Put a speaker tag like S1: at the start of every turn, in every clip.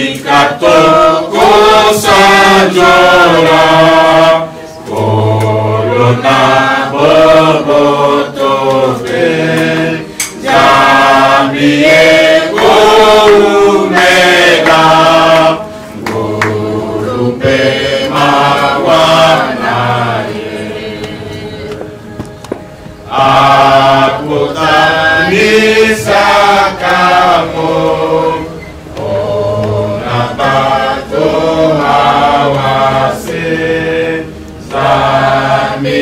S1: Tikatoko sajora, Corona bobotobe, Jamie Omega, Gurupe Mawanaye, Akutani Sakamo, Onabato Awase, Zamie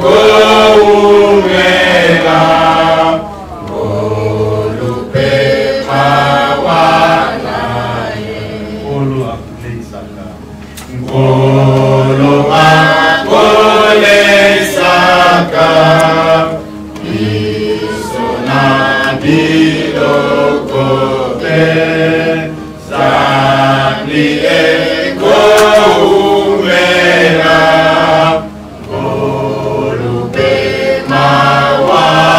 S1: Omega, Gurupe Mawanaye, Olo Akule Saka, Olo Akule Saka, Isona Bilokobe, Sani Eko Umera, Golupe Mawanaye,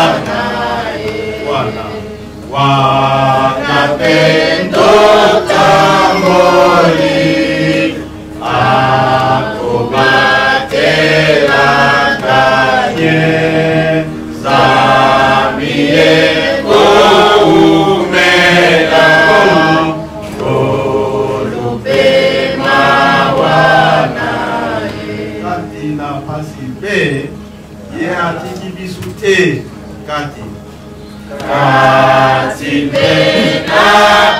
S1: Wana Pento Tamori, Akobatela Kanye, Zamie Umera, Golupe Mawanaye. Kati na pasibe, ye atiki bisute, kati. Kati be na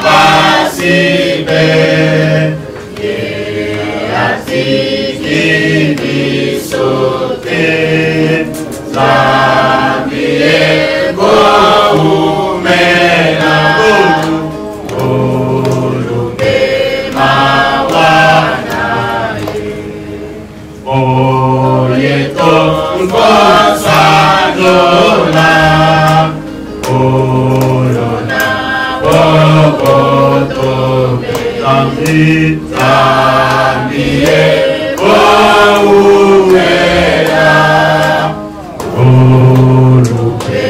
S1: pasibe, ye atiki bisute, Zamie Umera, Golupe Mawanaye, Oyeto Nkosadona, Corona Bobotobe, Zamie Umera, Golupe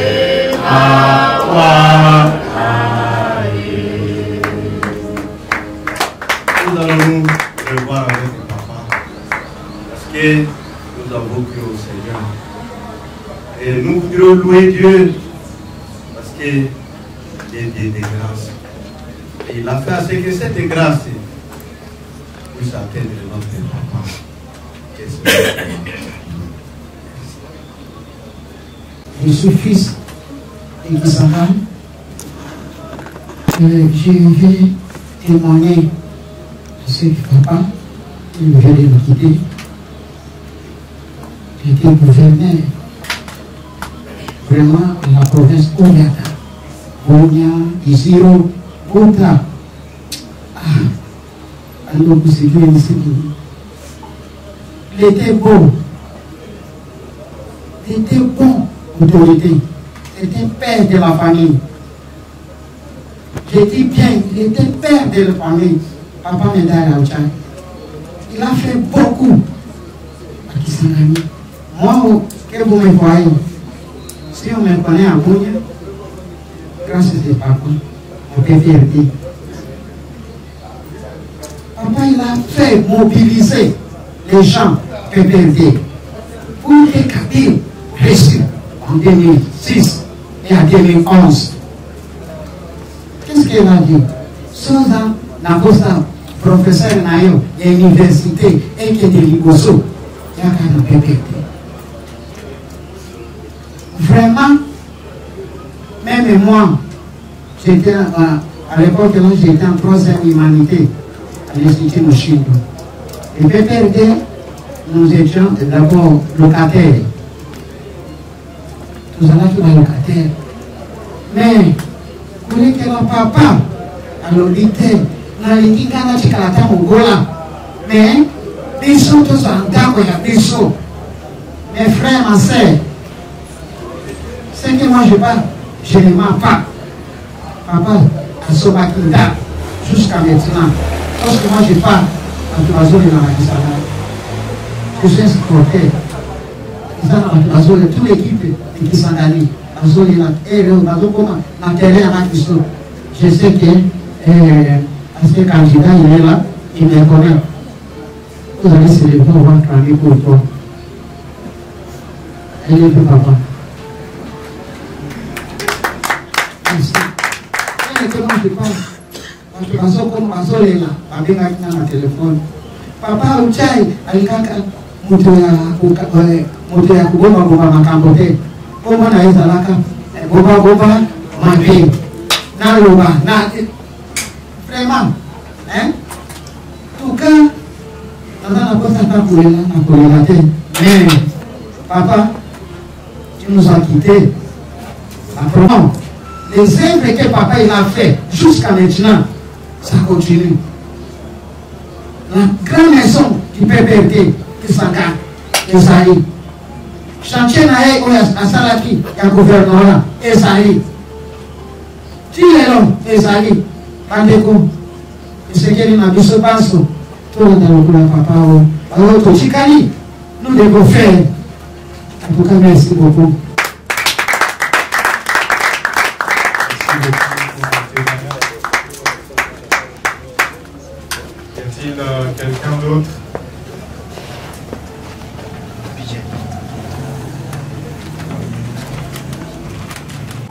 S1: Mawanaye. Nous allons revoir avec le papa parce que nous avons cru au Seigneur et nous voudrons louer Dieu parce que il est Dieu de grâce et il a fait à ce que cette grâce puisse atteindre notre papa.
S2: Je suis fils de Kisangam. Je vais témoigner de ce que papa il vient de nous quitter. J'étais gouverneur vraiment de la province Oyata, Onya, Isiro, Kota. Alors que c'est Dieu ici. Il était beau. Il était bon autorité. C'était père de la famille. J'ai dit bien, il était père de la famille. Papa Menda Raouchai. Il a fait beaucoup à Kisangani. Moi, que vous me voyez, si on me connaît à Bounia, grâce à ce papa, on peut faire dire. Papa, il a fait mobiliser les gens PPRD pour les Kabyle reçus en 2006 et en 2011. Qu'est-ce qu'il a dit? Sosa Nagosa, professeur Nayo, de l'université et qui est de l'Igoso, il y a qu'un PPRD. Vraiment, même moi, j'étais à l'époque où j'étais en troisième humanité à l'Institut Moshindo. Et PPRD, nous étions d'abord locataires. Nous allons tous les locataires. Mais, pour que mon papa, à l'auditeur, dans les Kikana Chikalata Mongola, mais, ils sont tous en temps où il y a des sauts. Mes frères, ma soeur, c'est que moi je parle, je ne mens pas. Papa, à Sobakinda, jusqu'à maintenant, lorsque moi je parle, à Tuazoli dans la Kisana, je suis escorté. Toute l'équipe de Kisangani, Azoli, et le Bazokoma, dans le terrain à Kiso. Je sais que ce candidat, il est là, il me connaît. Vous allez se lever, on va travailler pour toi. Elle est pour papa. Merci. Je parle. Papa uchai alikaka mtu ya kugoma goma makambo te goma na hizo laka goma mapi na loba na vraiment tuka nana kosa ta kulela te mais papa tu nous as quittés apprends les œuvres que papa il a fait jusqu'à maintenant ça continue. La grande maison du PPRD, Kisanga, Esaïe. Chantier Naé, Asalaki, il gouverneur, Esaïe. Tilelon, Esaïe, Pandeko, et ce qu'il m'a dit ce passo, tout le monde a papa, alors que Chikani, nous devons faire. En tout cas, merci beaucoup.
S3: Quelqu'un d'autre?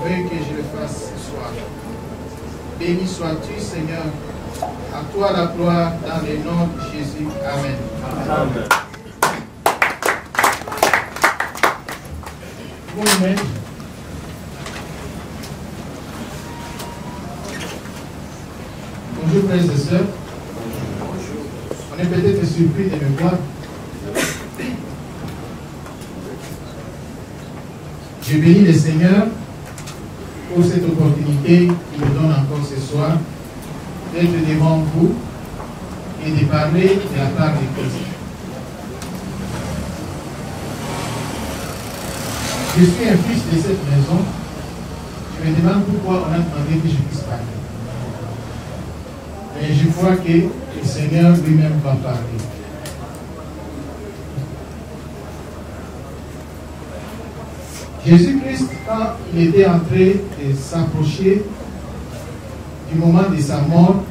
S4: Oui, que je le fasse ce soir. Béni sois-tu, Seigneur. À toi la gloire dans le nom de Jésus. Amen. Amen. Bonjour. Bonjour, frères et sœurs. On est peut-être surpris de me voir. Je bénis le Seigneur pour cette opportunité qu'il me donne encore ce soir d'être devant vous et de parler de la part de Christ. Je suis un fils de cette maison. Je me demande pourquoi on a demandé que je puisse parler. Mais je crois que le Seigneur lui-même va parler. Jésus-Christ, quand il était en train de s'approcher du moment de sa mort,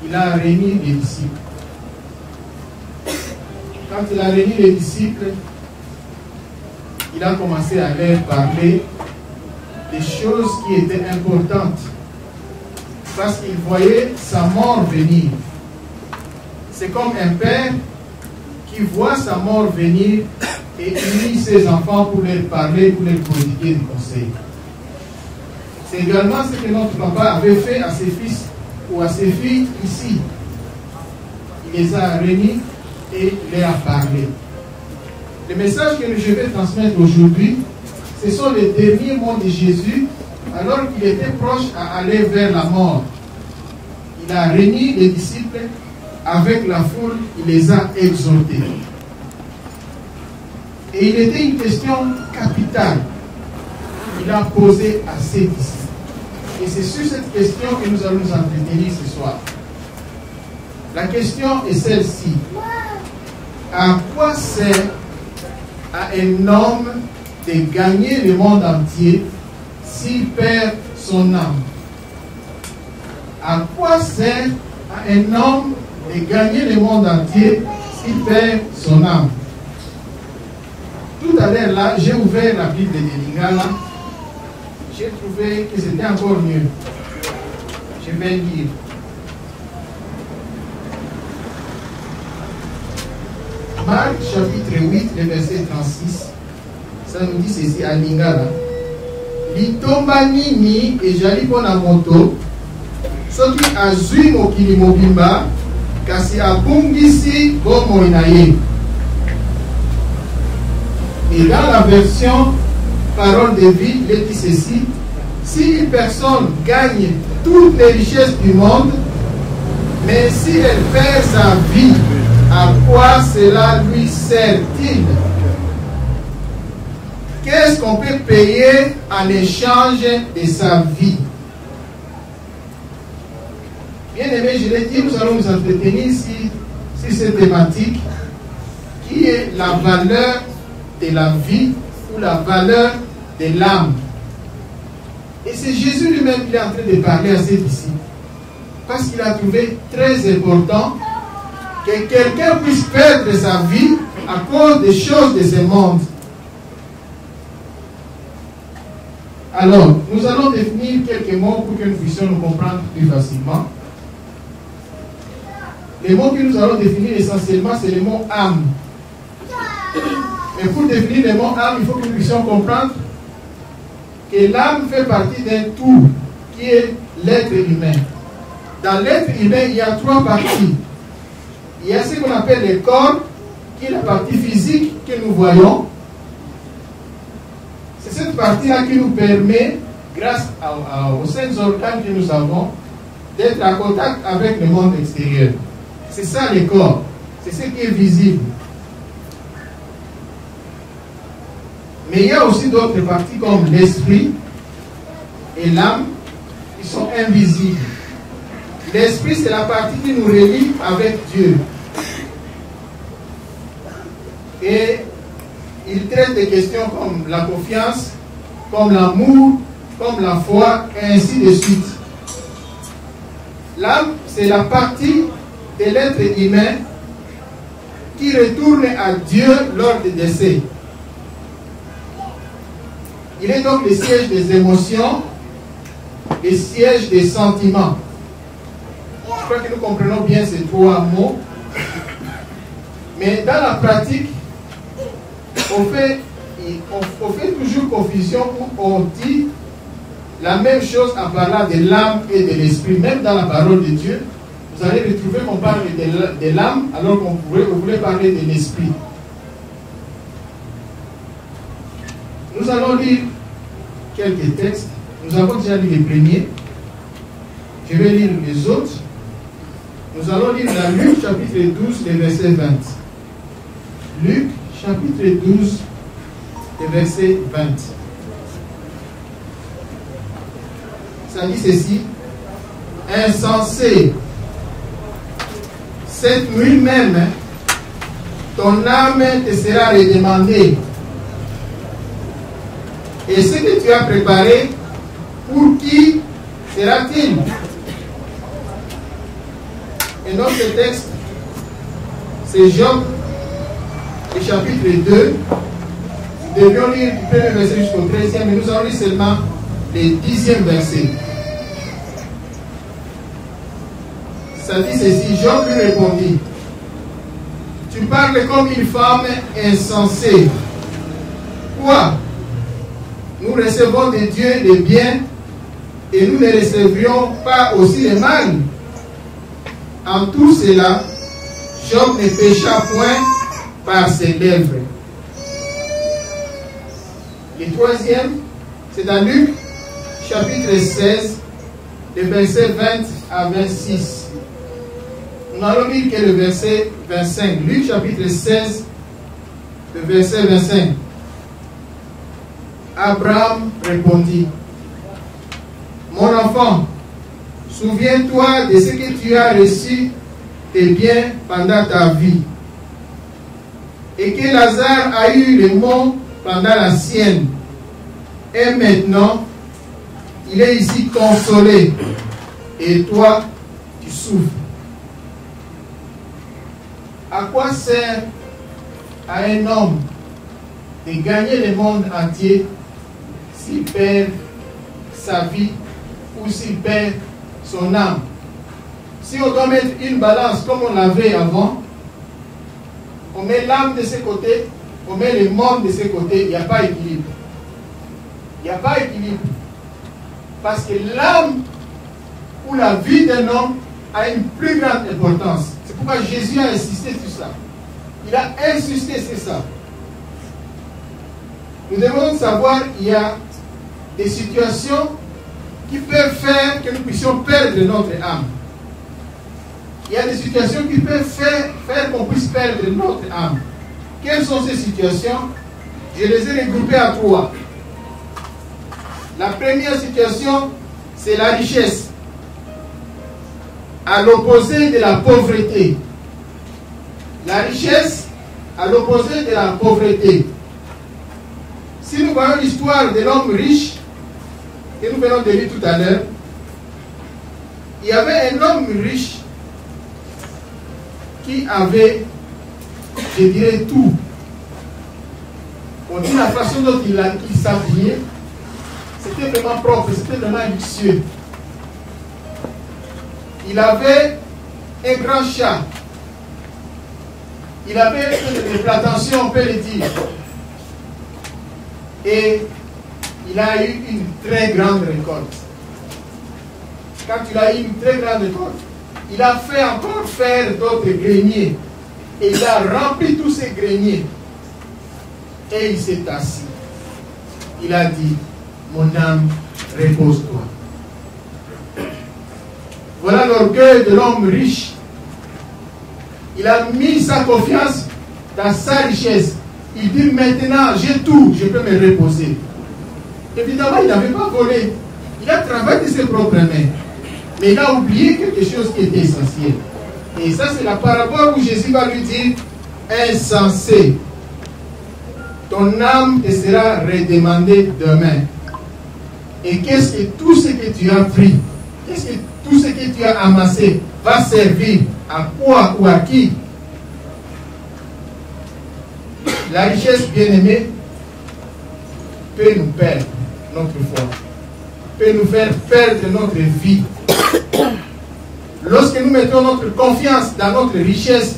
S4: il a réuni les disciples. Quand il a réuni les disciples, il a commencé à leur parler des choses qui étaient importantes. Parce qu'il voyait sa mort venir. C'est comme un père qui voit sa mort venir et unit ses enfants pour leur parler, pour leur prodiguer du conseil. C'est également ce que notre papa avait fait à ses fils ou à ses filles ici. Il les a réunis et leur a parlé. Le message que je vais transmettre aujourd'hui, ce sont les derniers mots de Jésus alors qu'il était proche à aller vers la mort. Il a réuni les disciples avec la foule, il les a exhortés. Et il était une question capitale qu'il a posée à ses disciples. Et c'est sur cette question que nous allons nous entretenir ce soir. La question est celle-ci. À quoi sert à un homme de gagner le monde entier s'il perd son âme? À quoi sert à un homme de gagner le monde entier s'il perd son âme? Tout à l'heure là, j'ai ouvert la Bible de Lingala. J'ai trouvé que c'était encore mieux. Je vais lire. Marc chapitre 8, le verset 36. Ça nous dit ceci à Lingala. Litomba nini ejali pona moto soki azui mokili mobimba kasi abungisi bomoi na ye. Et dans la version parole de vie, il dit ceci: si une personne gagne toutes les richesses du monde, mais si elle perd sa vie, à quoi cela lui sert-il? Qu'est-ce qu'on peut payer en échange de sa vie? Bien aimé, je l'ai dit, nous allons nous entretenir sur cette thématique qui est la valeur de la vie ou la valeur de l'âme. Et c'est Jésus lui-même qui est en train de parler à ses disciples. Parce qu'il a trouvé très important que quelqu'un puisse perdre sa vie à cause des choses de ce monde. Alors, nous allons définir quelques mots pour que nous puissions nous comprendre plus facilement. Les mots que nous allons définir essentiellement, c'est le mot âme. Mais pour définir le mot âme, il faut que nous puissions comprendre que l'âme fait partie d'un tout qui est l'être humain. Dans l'être humain, il y a trois parties. Il y a ce qu'on appelle le corps, qui est la partie physique que nous voyons. C'est cette partie-là qui nous permet, grâce aux 5 organes que nous avons, d'être en contact avec le monde extérieur. C'est ça le corps. C'est ce qui est visible. Mais il y a aussi d'autres parties comme l'esprit et l'âme qui sont invisibles. L'esprit, c'est la partie qui nous relie avec Dieu. Et il traite des questions comme la confiance, comme l'amour, comme la foi, et ainsi de suite. L'âme, c'est la partie de l'être humain qui retourne à Dieu lors du décès. Il est donc le siège des émotions, le siège des sentiments. Je crois que nous comprenons bien ces trois mots. Mais dans la pratique, on fait toujours confusion où on dit la même chose en parlant de l'âme et de l'esprit. Même dans la parole de Dieu, vous allez retrouver qu'on parle de l'âme alors qu'on voulait parler de l'esprit. Nous allons lire quelques textes. Nous avons déjà lu les premiers. Je vais lire les autres. Nous allons lire dans Luc chapitre 12, les versets 20. Luc chapitre 12, les versets 20. Ça dit ceci. Insensé, cette nuit même, ton âme te sera redemandée. Et ce que tu as préparé, pour qui sera-t-il? Et notre texte, c'est Job, le chapitre 2. Nous devions lire du premier verset jusqu'au 13e, mais nous allons lire seulement le 10e verset. Ça dit ceci, Job lui répondit, tu parles comme une femme insensée. Quoi? Nous recevons de Dieu le bien et nous ne recevrions pas aussi le mal. En tout cela, Job ne pécha point par ses lèvres. Le troisième, c'est dans Luc, chapitre 16, les versets 20 à 26. Nous allons lire que le verset 25. Luc, chapitre 16, le verset 25. Abraham répondit, mon enfant, souviens-toi de ce que tu as reçu tes biens pendant ta vie, et que Lazare a eu le mot pendant la sienne, et maintenant il est ici consolé, et toi tu souffres. À quoi sert à un homme de gagner le monde entier s'il perd sa vie ou s'il perd son âme? Si on doit mettre une balance comme on l'avait avant, on met l'âme de ce côté, on met le monde de ce côté, il n'y a pas équilibre. Il n'y a pas équilibre. Parce que l'âme ou la vie d'un homme a une plus grande importance. C'est pourquoi Jésus a insisté sur ça. Il a insisté sur ça. Nous devons savoir qu'il y a des situations qui peuvent faire que nous puissions perdre notre âme. Il y a des situations qui peuvent faire qu'on puisse perdre notre âme. Quelles sont ces situations? Je les ai regroupées à trois. La première situation, c'est la richesse, à l'opposé de la pauvreté. La richesse à l'opposé de la pauvreté. Si nous voyons l'histoire de l'homme riche, que nous venons de lire tout à l'heure, il y avait un homme riche qui avait, je dirais, tout. On dit la façon dont il s'habillait, c'était vraiment propre, c'était vraiment luxueux. Il avait un grand chat. Il avait des prétentions, on peut le dire. Et il a eu une très grande récolte. Quand il a eu une très grande récolte, il a fait encore faire d'autres greniers. Et il a rempli tous ces greniers. Et il s'est assis. Il a dit, mon âme, repose-toi. Voilà l'orgueil de l'homme riche. Il a mis sa confiance dans sa richesse. Il dit maintenant, j'ai tout, je peux me reposer. Évidemment, il n'avait pas volé. Il a travaillé de ses propres mains. Mais il a oublié quelque chose qui était essentiel. Et ça, c'est la parabole où Jésus va lui dire, insensé, ton âme te sera redemandée demain. Et qu'est-ce que tout ce que tu as pris, qu'est-ce que tout ce que tu as amassé va servir à quoi ou à qui? La richesse, bien-aimée, peut nous perdre notre foi, peut nous faire perdre notre vie. Lorsque nous mettons notre confiance dans notre richesse,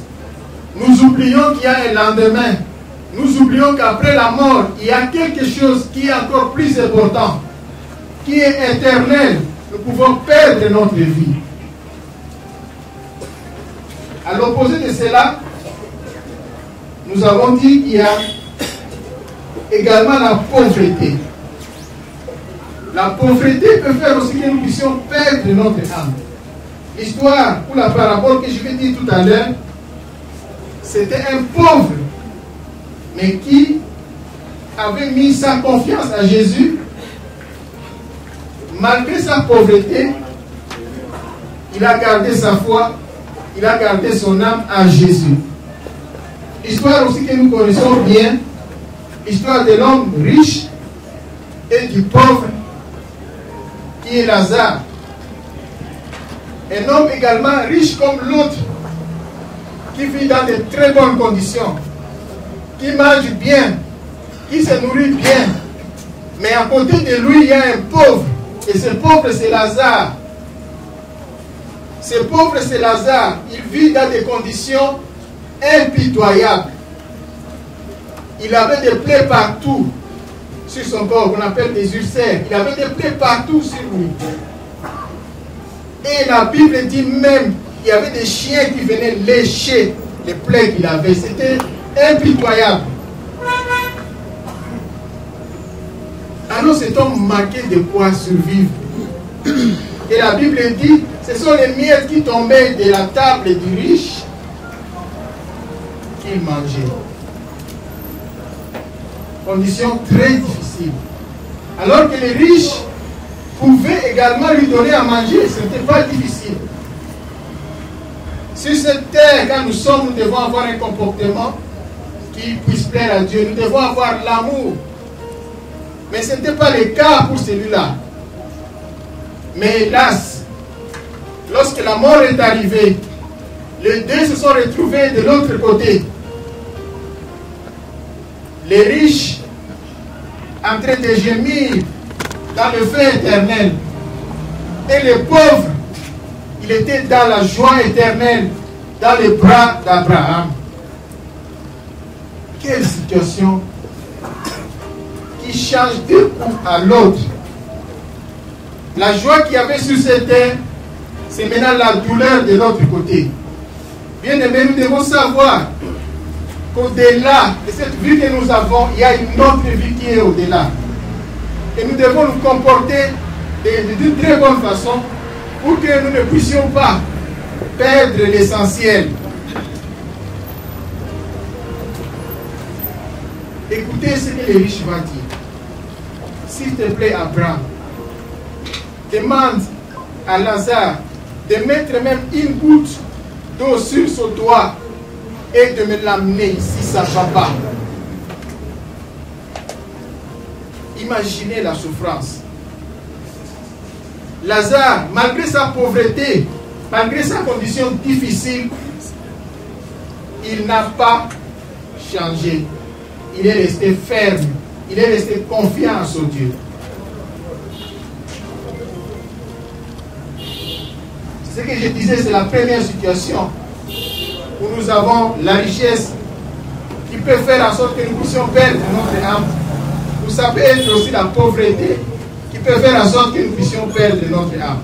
S4: nous oublions qu'il y a un lendemain. Nous oublions qu'après la mort, il y a quelque chose qui est encore plus important, qui est éternel. Nous pouvons perdre notre vie. À l'opposé de cela, nous avons dit qu'il y a également la pauvreté. La pauvreté peut faire aussi que nous puissions perdre notre âme. L'histoire ou la parabole que je vais dire tout à l'heure, c'était un pauvre, mais qui avait mis sa confiance à Jésus. Malgré sa pauvreté, il a gardé sa foi, il a gardé son âme à Jésus. L'histoire aussi que nous connaissons bien, l'histoire de l'homme riche et du pauvre, qui est Lazare. Un homme également riche comme l'autre, qui vit dans de très bonnes conditions, qui mange bien, qui se nourrit bien. Mais à côté de lui, il y a un pauvre. Et ce pauvre, c'est Lazare. Ce pauvre, c'est Lazare. Il vit dans des conditions impitoyables. Il avait des plaies partout sur son corps, qu'on appelle des ulcères. Il avait des plaies partout sur lui. Et la Bible dit même qu'il y avait des chiens qui venaient lécher les plaies qu'il avait. C'était impitoyable. Alors cet homme manquait de quoi survivre. Et la Bible dit, ce sont les miettes qui tombaient de la table du riche qu'il mangeait. Condition très difficile. Alors que les riches pouvaient également lui donner à manger, ce n'était pas difficile. Sur cette terre, quand nous sommes, nous devons avoir un comportement qui puisse plaire à Dieu. Nous devons avoir l'amour. Mais ce n'était pas le cas pour celui-là. Mais hélas, lorsque la mort est arrivée, les deux se sont retrouvés de l'autre côté. Les riches en train de gémir dans le feu éternel. Et les pauvres, il était dans la joie éternelle, dans les bras d'Abraham. Quelle situation qui change d'un coup à l'autre. La joie qu'il y avait sur cette terre, c'est maintenant la douleur de l'autre côté. Bien aimé, nous devons savoir qu'au-delà de cette vie que nous avons, il y a une autre vie qui est au-delà. Et nous devons nous comporter d'une très bonne façon pour que nous ne puissions pas perdre l'essentiel. Écoutez ce que les riches vont dire. S'il te plaît, Abraham, demande à Lazare de mettre même une goutte d'eau sur son doigt et de me l'amener ici, ça ne va pas. Imaginez la souffrance. Lazare, malgré sa pauvreté, malgré sa condition difficile, il n'a pas changé. Il est resté ferme. Il est resté confiant en son Dieu. Ce que je disais, c'est la première situation où nous avons la richesse qui peut faire en sorte que nous puissions perdre notre âme. Ou ça peut être aussi la pauvreté qui peut faire en sorte que nous puissions perdre notre âme.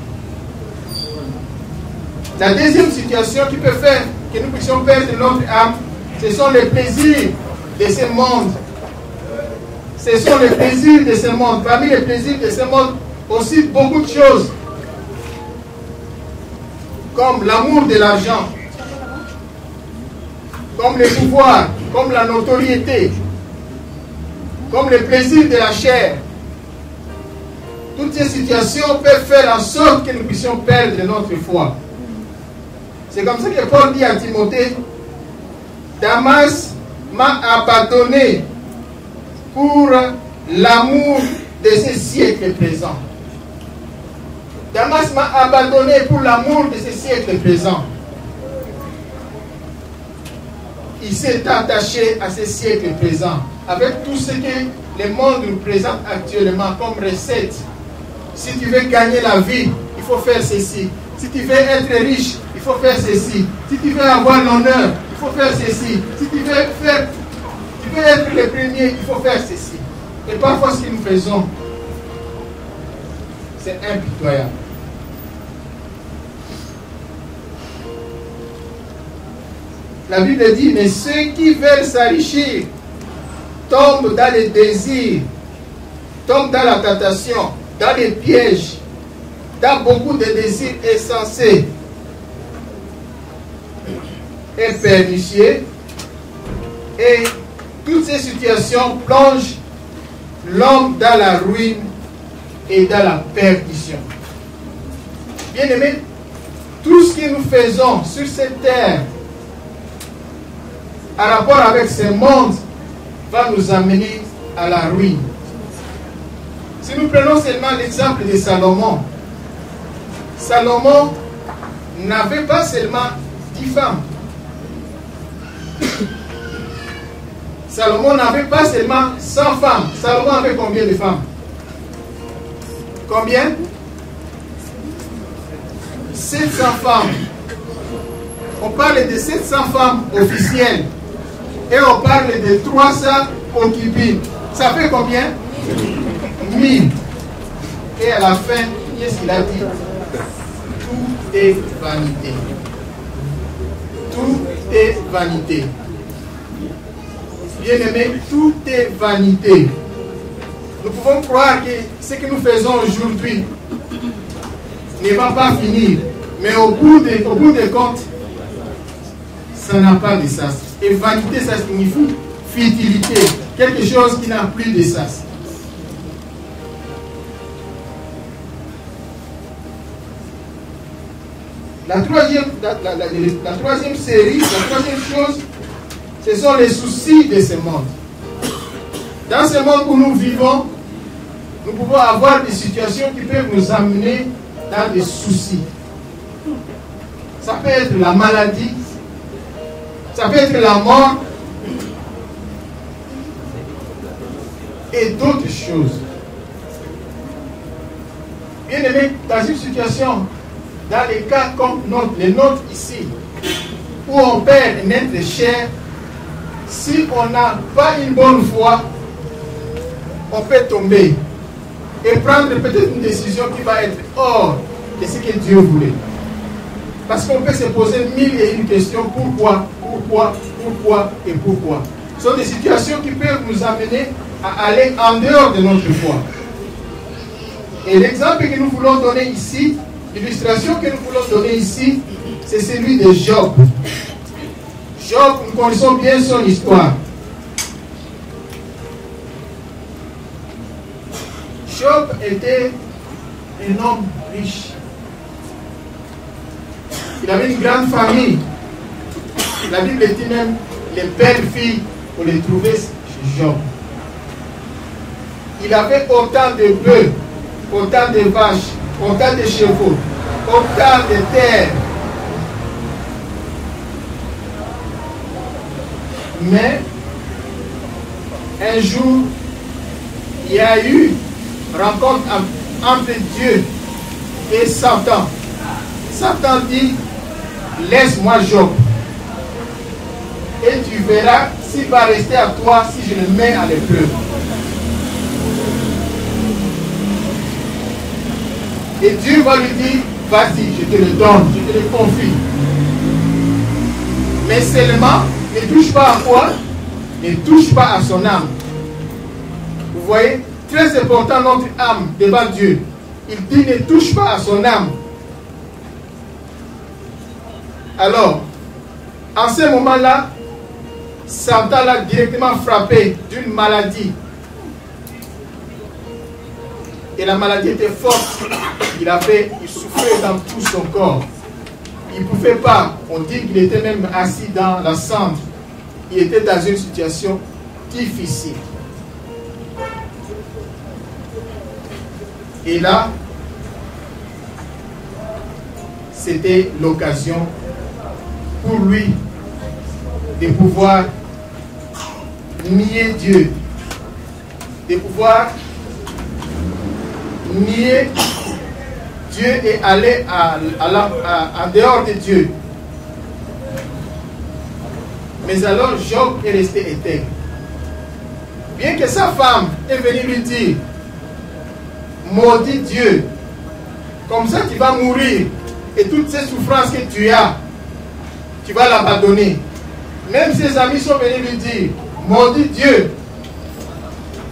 S4: La deuxième situation qui peut faire que nous puissions perdre notre âme, ce sont les plaisirs de ce monde. Ce sont les plaisirs de ce monde. Parmi les plaisirs de ce monde, aussi beaucoup de choses. Comme l'amour de l'argent, comme le pouvoir, comme la notoriété, comme le plaisir de la chair. Toutes ces situations peuvent faire en sorte que nous puissions perdre notre foi. C'est comme ça que Paul dit à Timothée, Damas m'a abandonné pour l'amour de ce siècle présent. Damas m'a abandonné pour l'amour de ce siècle présent. Il s'est attaché à ce siècle présent avec tout ce que le monde nous présente actuellement comme recette. Si tu veux gagner la vie, il faut faire ceci. Si tu veux être riche, il faut faire ceci. Si tu veux avoir l'honneur, il faut faire ceci. Si tu veux être le premier, il faut faire ceci. Et parfois ce que nous faisons, c'est impitoyable. La Bible dit, mais ceux qui veulent s'enrichir tombent dans les désirs, tombent dans la tentation, dans les pièges, dans beaucoup de désirs insensés et pernicieux. Et toutes ces situations plongent l'homme dans la ruine et dans la perdition. Bien-aimés, tout ce que nous faisons sur cette terre en rapport avec ce monde va nous amener à la ruine. Si nous prenons seulement l'exemple de Salomon, Salomon n'avait pas seulement 10 femmes. Salomon n'avait pas seulement 100 femmes. Salomon avait combien de femmes? Combien? 700 femmes. On parle de 700 femmes officielles. Et on parle de 300 concubines. Ça fait combien? 1000. Et à la fin, qu'est-ce qu'il a dit? Tout est vanité. Tout est vanité. Bien-aimés, tout est vanité. Nous pouvons croire que ce que nous faisons aujourd'hui ne va pas finir. Mais au bout des comptes, ça n'a pas de sens. Et vanité, ça signifie futilité. Quelque chose qui n'a plus de sens. La troisième série, la troisième chose, ce sont les soucis de ce monde. Dans ce monde où nous vivons, nous pouvons avoir des situations qui peuvent nous amener dans des soucis. Ça peut être la maladie, ça peut être la mort et d'autres choses. Bien aimé, dans une situation, dans les cas comme les nôtres ici, où on perd notre chair, si on n'a pas une bonne foi, on peut tomber et prendre peut-être une décision qui va être hors de ce que Dieu voulait. Parce qu'on peut se poser 1001 questions. Pourquoi? Et pourquoi? Ce sont des situations qui peuvent nous amener à aller en dehors de notre foi. Et l'exemple que nous voulons donner ici, l'illustration que nous voulons donner ici, c'est celui de Job. Job, nous connaissons bien son histoire. Job était un homme riche. Il avait une grande famille. La Bible dit même les belles filles, on les trouvait chez Job. Il avait autant de bœufs, autant de vaches, autant de chevaux, autant de terres. Mais un jour, il y a eu rencontre entre Dieu et Satan. Satan dit, laisse-moi Job. Et tu verras s'il va rester à toi si je le mets à l'épreuve. Et Dieu va lui dire, vas-y, je te le donne, je te le confie. Mais seulement, ne touche pas à quoi? Ne touche pas à son âme. Vous voyez, très important notre âme devant Dieu. Il dit, ne touche pas à son âme. Alors, en ce moment-là, Satan l'a directement frappé d'une maladie. Et la maladie était forte. Il souffrait dans tout son corps. Il ne pouvait pas. On dit qu'il était même assis dans la cendre. Il était dans une situation difficile. Et là, c'était l'occasion pour lui de pouvoir nier Dieu, de pouvoir nier Dieu et aller en dehors de Dieu. Mais alors Job est resté intègre. Bien que sa femme est venue lui dire, maudit Dieu, comme ça tu vas mourir et toutes ces souffrances que tu as, tu vas l'abandonner. Même ses amis sont venus lui dire, maudit Dieu.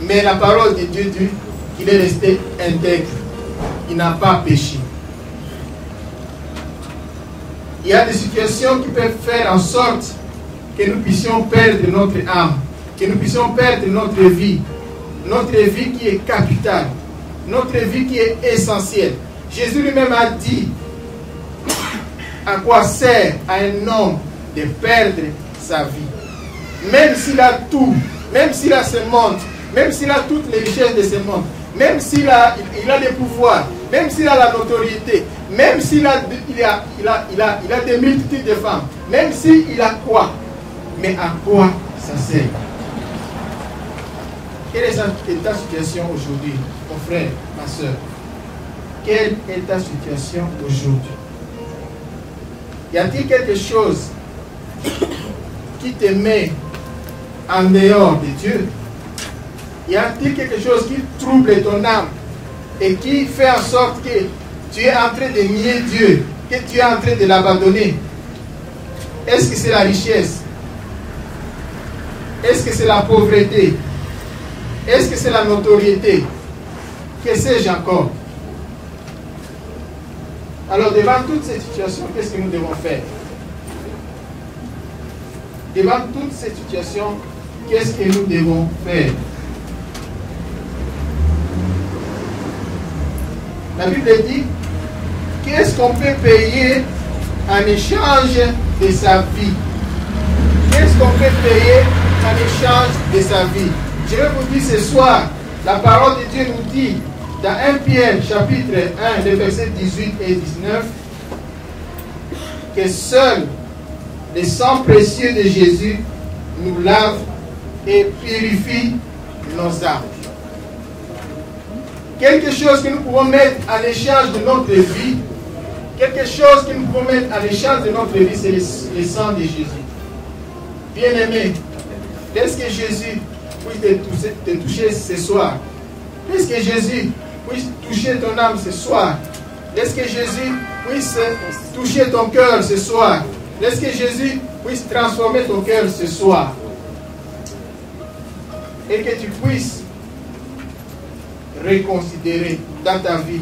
S4: Mais la parole de Dieu dit qu'il est resté intègre. Il n'a pas péché. Il y a des situations qui peuvent faire en sorte que nous puissions perdre notre âme, que nous puissions perdre notre vie qui est capitale, notre vie qui est essentielle. Jésus lui-même a dit, à quoi sert à un homme de perdre sa vie? Même s'il a tout, même s'il a ce monde, même s'il a toutes les richesses de ce monde, même s'il a les pouvoirs, même s'il a la notoriété, même s'il a des multitudes de femmes, même s'il a quoi, mais à quoi ça sert? Quelle est ta situation aujourd'hui, mon frère, ma soeur? Quelle est ta situation aujourd'hui? Y a-t-il quelque chose qui te met en dehors de Dieu? Y a-t-il quelque chose qui trouble ton âme et qui fait en sorte que tu es en train de nier Dieu, que tu es en train de l'abandonner? Est-ce que c'est la richesse? Est-ce que c'est la pauvreté? Est-ce que c'est la notoriété? Que sais-je encore? Alors, devant toutes ces situations, qu'est-ce que nous devons faire? Devant toutes ces situations, qu'est-ce que nous devons faire? La Bible dit, qu'est-ce qu'on peut payer en échange de sa vie? Qu'est-ce qu'on peut payer en échange de sa vie? Je vais vous dire ce soir, la parole de Dieu nous dit, dans 1 Pierre chapitre 1, les versets 18 et 19, que seul le sang précieux de Jésus nous lave et purifie nos âmes. Quelque chose que nous pouvons mettre en échange de notre vie, quelque chose que nous pouvons mettre en échange de notre vie, c'est le sang de Jésus. Bien-aimé, laisse que Jésus puisse te toucher ce soir. Laisse que Jésus puisse toucher ton âme ce soir. Laisse que Jésus puisse toucher ton cœur ce soir. Laisse que Jésus puisse transformer ton cœur ce soir. Et que tu puisses reconsidérer dans ta vie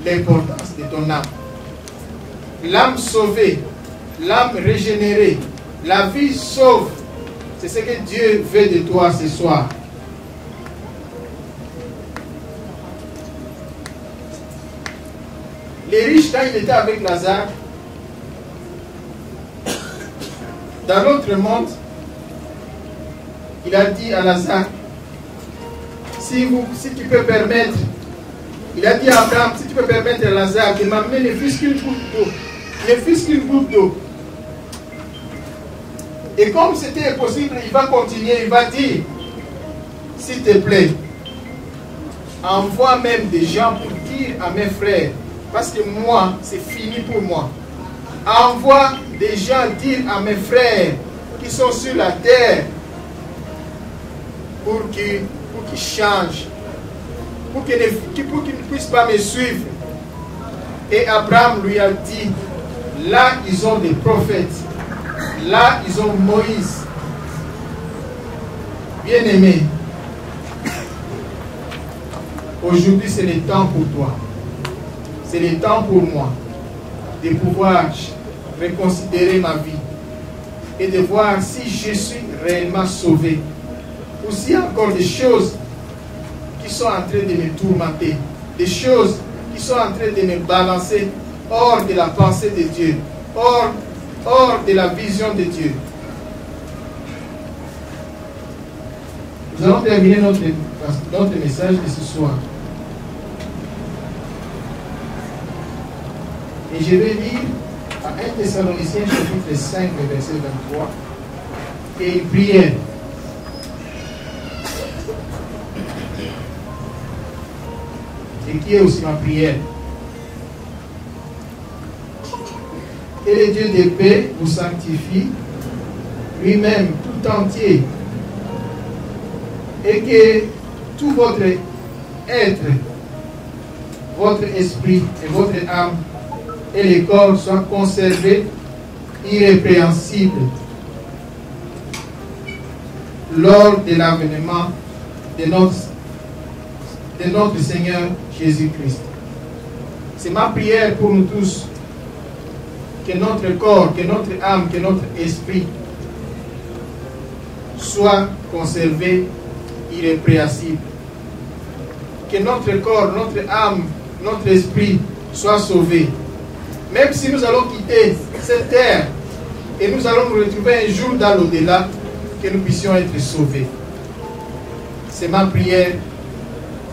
S4: l'importance de ton âme. L'âme sauvée, l'âme régénérée, la vie sauve. C'est ce que Dieu veut de toi ce soir. Les riches, quand il était avec Lazare, dans l'autre monde, il a dit à Lazare, si tu peux permettre Il a dit à Abraham, si tu peux permettre à Lazare de m'amener ne fût-ce qu'une goutte d'eau. Ne fût-ce qu'une goutte d'eau. Et comme c'était impossible, il va continuer, il va dire, s'il te plaît, envoie même des gens pour dire à mes frères, parce que moi, c'est fini pour moi. Envoie des gens dire à mes frères qui sont sur la terre pour qu'ils changent, pour qu'ils ne puissent pas me suivre. Et Abraham lui a dit, là ils ont des prophètes, là ils ont Moïse. Bien-aimé, aujourd'hui c'est le temps pour toi, c'est le temps pour moi de pouvoir reconsidérer ma vie et de voir si je suis réellement sauvé ou s'il y a encore des choses qui sont en train de me tourmenter, des choses qui sont en train de me balancer hors de la pensée de Dieu, hors de la vision de Dieu. Nous allons terminer notre message de ce soir. Et je vais lire à 1 Thessaloniciens chapitre 5, verset 23, et une prière. Et qui est aussi ma prière. Que le Dieu de paix vous sanctifie, lui-même tout entier, et que tout votre être, votre esprit et votre âme et le corps soient conservés irrépréhensibles lors de l'avènement de notre Seigneur Jésus-Christ. C'est ma prière pour nous tous, que notre corps, que notre âme, que notre esprit soient conservés irrépréhensibles. Que notre corps, notre âme, notre esprit soient sauvés. Même si nous allons quitter cette terre et nous allons nous retrouver un jour dans l'au-delà, que nous puissions être sauvés. C'est ma prière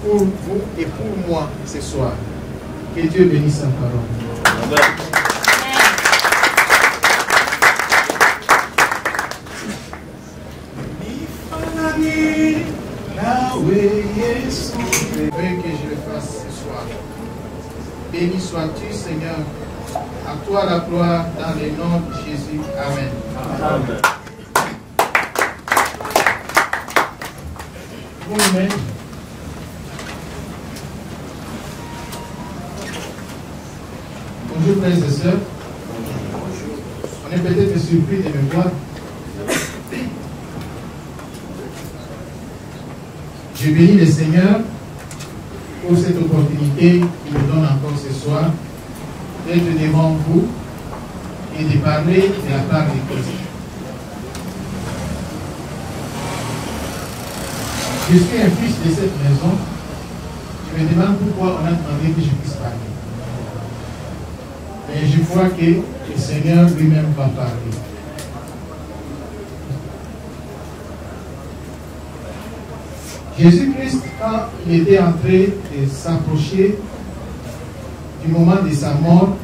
S4: pour vous et pour moi ce soir. Que Dieu bénisse sa parole. Amen. Que je le fasse ce soir. Béni sois-tu, Seigneur. À toi la gloire dans le nom de Jésus. Amen. Amen. Amen. Bonjour frères et sœurs. On est peut-être surpris de me voir. Je bénis le Seigneur pour cette opportunité qu'il me donne encore ce soir d'être devant vous et de parler de la part de Christ. Je suis un fils de cette maison. Je me demande pourquoi on a demandé que je puisse parler. Mais je crois que le Seigneur lui-même va parler. Jésus-Christ, quand il était en train de s'approcher du moment de sa mort,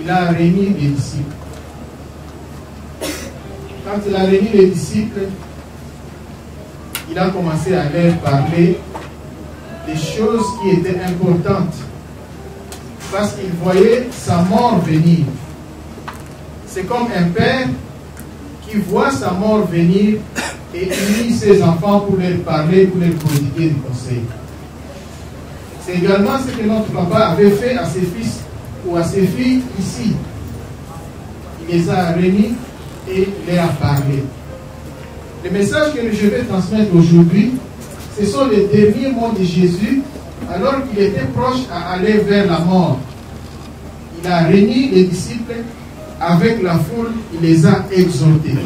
S4: il a réuni les disciples. Quand il a réuni les disciples, il a commencé à leur parler des choses qui étaient importantes parce qu'il voyait sa mort venir. C'est comme un père qui voit sa mort venir et unit ses enfants pour leur parler, pour leur prodiguer des conseils. C'est également ce que notre papa avait fait à ses fils ou à ses filles ici. Il les a réunis et leur a parlé. Le message que je vais transmettre aujourd'hui, ce sont les derniers mots de Jésus alors qu'il était proche à aller vers la mort. Il a réuni les disciples avec la foule, il les a exhortés.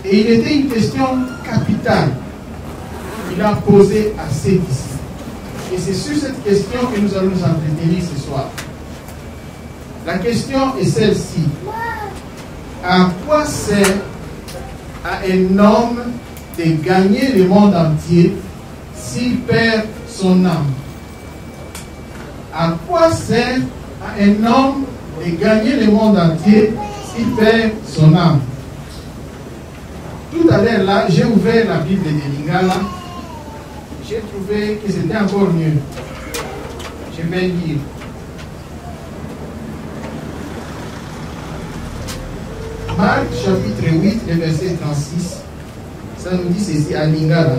S4: Et il était une question capitale qu'il a posée à ses disciples. Et c'est sur cette question que nous allons nous entretenir ce soir. La question est celle-ci. À quoi sert à un homme de gagner le monde entier s'il perd son âme? À quoi sert à un homme de gagner le monde entier s'il perd son âme? Tout à l'heure là, j'ai ouvert la Bible de Lingala. J'ai trouvé que c'était encore mieux. Je vais lire. Marc chapitre 8, le verset 36. Ça nous dit ceci à Lingala.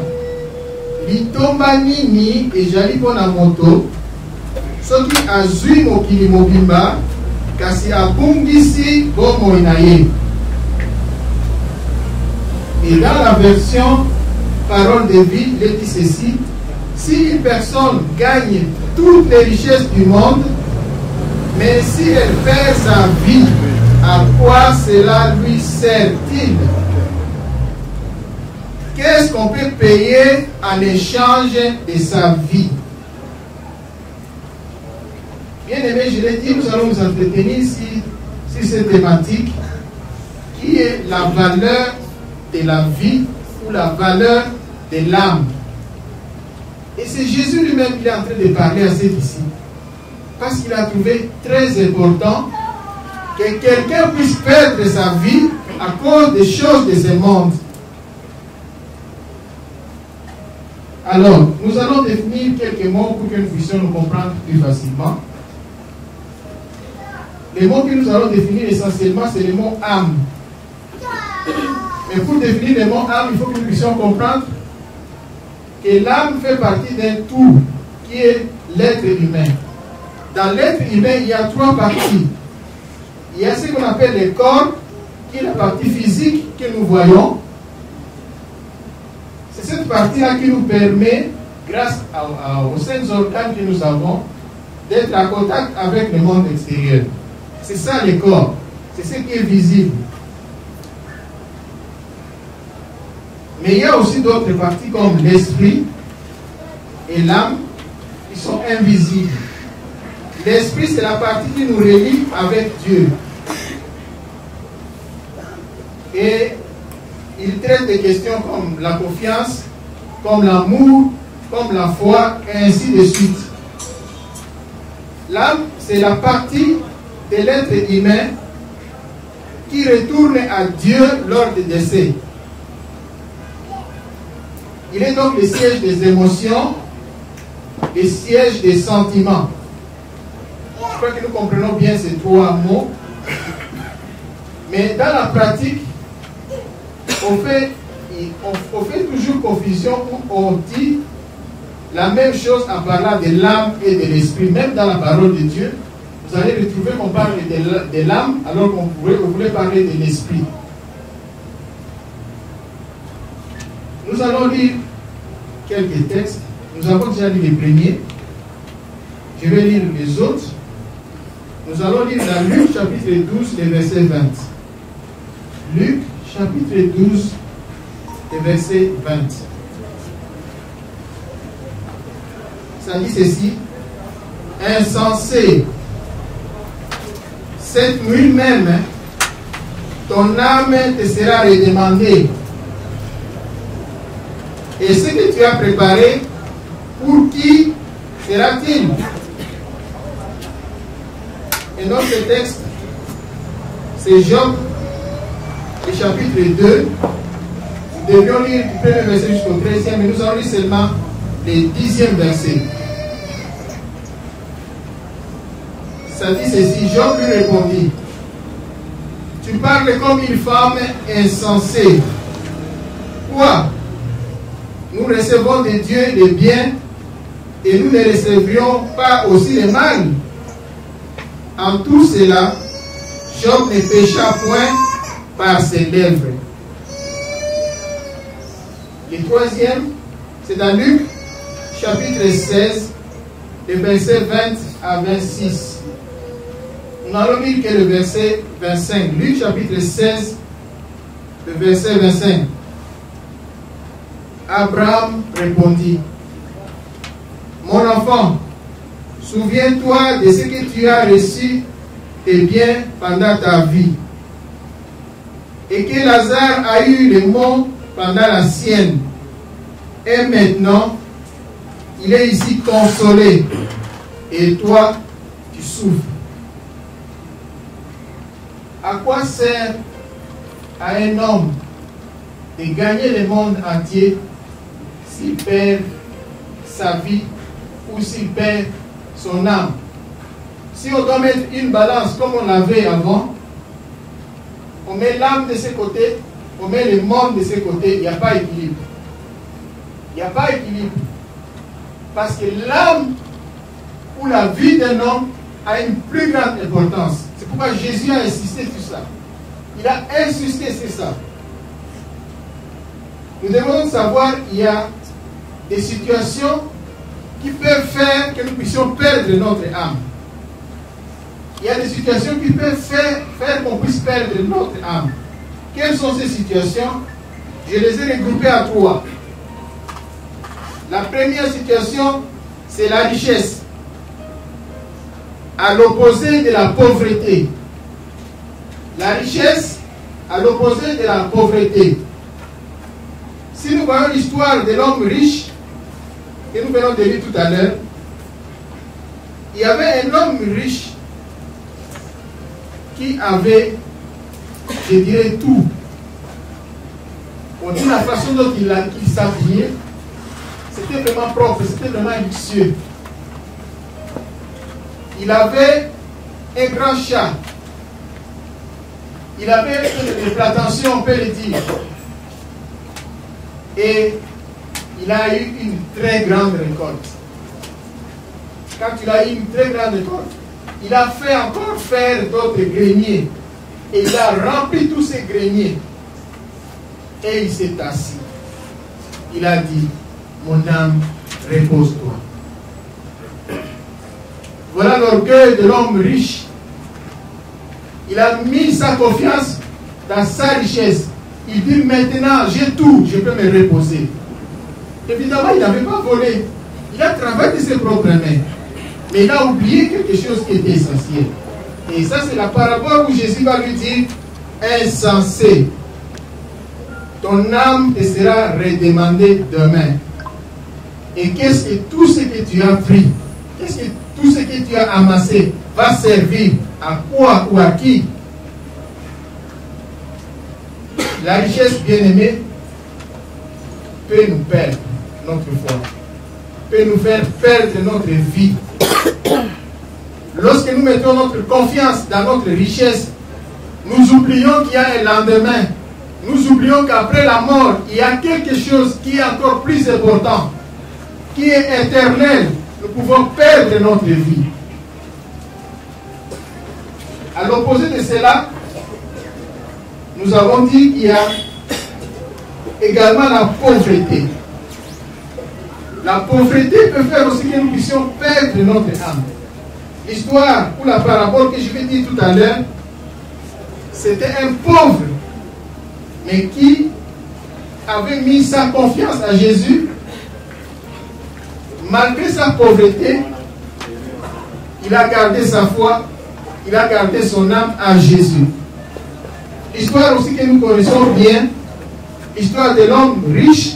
S4: Litomba nini ejali pona moto soki azui mokili mobimba kasi abungisi bomoi na ye. Et dans la version Parole de vie, il dit ceci: si une personne gagne toutes les richesses du monde, mais si elle perd sa vie, à quoi cela lui sert-il? Qu'est-ce qu'on peut payer en échange de sa vie? Bien aimé, je l'ai dit, nous allons nous entretenir sur cette thématique qui est la valeur de la vie ou la valeur de l'âme. Et c'est Jésus lui-même qui est en train de parler à ces disciples. Parce qu'il a trouvé très important que quelqu'un puisse perdre sa vie à cause des choses de ce monde. Alors, nous allons définir quelques mots pour que nous puissions nous comprendre plus facilement. Les mots que nous allons définir essentiellement, c'est le mot âme. Mais pour définir le mot âme, il faut que nous puissions comprendre que l'âme fait partie d'un tout qui est l'être humain. Dans l'être humain, il y a trois parties. Il y a ce qu'on appelle le corps, qui est la partie physique que nous voyons. C'est cette partie-là qui nous permet, grâce aux 5 organes que nous avons, d'être en contact avec le monde extérieur. C'est ça le corps. C'est ce qui est visible. Mais il y a aussi d'autres parties comme l'esprit et l'âme qui sont invisibles. L'esprit, c'est la partie qui nous relie avec Dieu. Et il traite des questions comme la confiance, comme l'amour, comme la foi, et ainsi de suite. L'âme, c'est la partie de l'être humain qui retourne à Dieu lors du décès. Il est donc le siège des émotions, le siège des sentiments. Je crois que nous comprenons bien ces trois mots. Mais dans la pratique, on fait toujours confusion où on dit la même chose en parlant de l'âme et de l'esprit. Même dans la parole de Dieu, vous allez retrouver qu'on parle de l'âme alors qu'on voulait parler de l'esprit. Nous allons lire quelques textes. Nous avons déjà lu les premiers. Je vais lire les autres. Nous allons lire dans Luc chapitre 12, le verset 20. Luc chapitre 12, le verset 20. Ça dit ceci: insensé, cette nuit même, ton âme te sera redemandée. Et ce que tu as préparé, pour qui sera-t-il? Et notre texte, c'est Job, le chapitre 2. Nous devions lire du premier verset jusqu'au 13e, mais nous allons lire seulement le 10e verset. Ça dit ceci: Job lui répondit: tu parles comme une femme insensée. Quoi? Nous recevons de Dieu le bien et nous ne recevrions pas aussi le mal? En tout cela, Job ne pécha point par ses lèvres. Le troisième, c'est dans Luc, chapitre 16, les versets 20 à 26. Nous allons lire que le verset 25. Luc, chapitre 16, le verset 25. Abraham répondit: mon enfant, souviens-toi de ce que tu as reçu et bien pendant ta vie, et que Lazare a eu le mot pendant la sienne. Et maintenant, il est ici consolé. Et toi, tu souffres. À quoi sert à un homme de gagner le monde entier s'il perd sa vie ou s'il perd son âme? Si on doit mettre une balance comme on l'avait avant, on met l'âme de ce côté, on met le monde de ce côté, il n'y a pas équilibre. Il n'y a pas équilibre. Parce que l'âme ou la vie d'un homme a une plus grande importance. C'est pourquoi Jésus a insisté sur ça. Il a insisté sur ça. Nous devons savoir qu'il y a des situations qui peuvent faire que nous puissions perdre notre âme. Il y a des situations qui peuvent faire qu'on puisse perdre notre âme. Quelles sont ces situations? Je les ai regroupées à 3. La première situation, c'est la richesse, à l'opposé de la pauvreté. La richesse à l'opposé de la pauvreté. Si nous voyons l'histoire de l'homme riche, que nous venons de lire tout à l'heure, il y avait un homme riche qui avait, je dirais, tout. On dit la façon dont il s'habillait, c'était vraiment propre, c'était vraiment luxueux. Il avait un grand chat. Il avait des prétentions, on peut le dire. Et il a eu une très grande récolte. Quand il a eu une très grande récolte, il a fait encore faire d'autres greniers. Et il a rempli tous ces greniers. Et il s'est assis. Il a dit, mon âme, repose-toi. Voilà l'orgueil de l'homme riche. Il a mis sa confiance dans sa richesse. Il dit maintenant, j'ai tout, je peux me reposer. Évidemment, il n'avait pas volé. Il a travaillé de ses propres mains. Mais il a oublié quelque chose qui était essentiel. Et ça, c'est la parabole où Jésus va lui dire, insensé, ton âme te sera redemandée demain. Et qu'est-ce que tout ce que tu as pris, qu'est-ce que tout ce que tu as amassé va servir à quoi ou à qui? La richesse, bien-aimée, peut nous perdre notre foi, peut nous faire perdre notre vie. Lorsque nous mettons notre confiance dans notre richesse, nous oublions qu'il y a un lendemain. Nous oublions qu'après la mort, il y a quelque chose qui est encore plus important, qui est éternel. Nous pouvons perdre notre vie. À l'opposé de cela, nous avons dit qu'il y a également la pauvreté. La pauvreté peut faire aussi que nous puissions perdre notre âme. L'histoire ou la parabole que je vais dire tout à l'heure, c'était un pauvre, mais qui avait mis sa confiance à Jésus. Malgré sa pauvreté, il a gardé sa foi, il a gardé son âme à Jésus. L'histoire aussi que nous connaissons bien, l'histoire de l'homme riche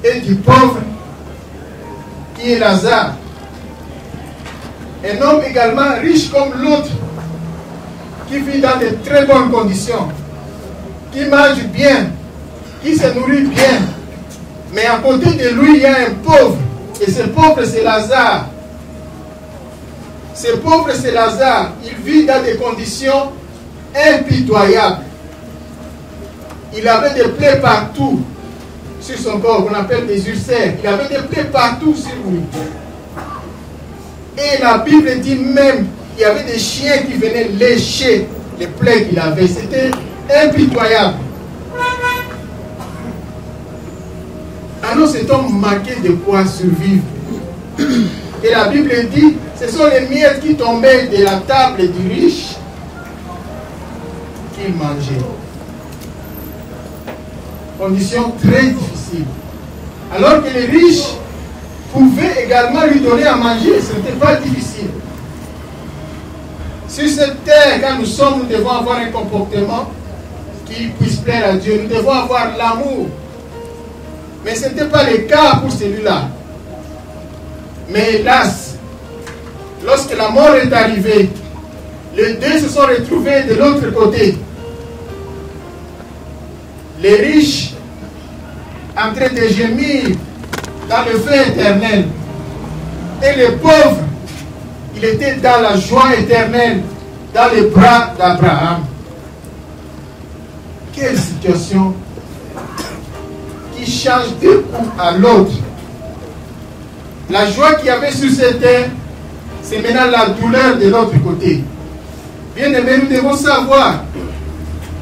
S4: et du pauvre, qui est Lazare. Un homme également riche comme l'autre, qui vit dans de très bonnes conditions, qui mange bien, qui se nourrit bien. Mais à côté de lui, il y a un pauvre. Et ce pauvre, c'est Lazare. Ce pauvre, c'est Lazare. Il vit dans des conditions impitoyables. Il avait des plaies partout sur son corps, qu'on appelle des ulcères. Il avait des plaies partout sur lui. Et la Bible dit même qu'il y avait des chiens qui venaient lécher les plaies qu'il avait. C'était impitoyable. Alors cet homme manquait de quoi survivre. Et la Bible dit, ce sont les miettes qui tombaient de la table du riche qu'il mangeait. Condition très difficile. Alors que les riches pouvaient également lui donner à manger, ce n'était pas difficile. Sur cette terre, quand nous sommes, nous devons avoir un comportement qui puisse plaire à Dieu. Nous devons avoir l'amour. Mais ce n'était pas le cas pour celui-là. Mais hélas, lorsque la mort est arrivée, les deux se sont retrouvés de l'autre côté. Les riches en train de gémir dans le feu éternel. Et les pauvres, il était dans la joie éternelle, dans les bras d'Abraham. Quelle situation qui change d'un coup à l'autre. La joie qu'il y avait sur cette terre, c'est maintenant la douleur de l'autre côté. Bien aimé, nous devons savoir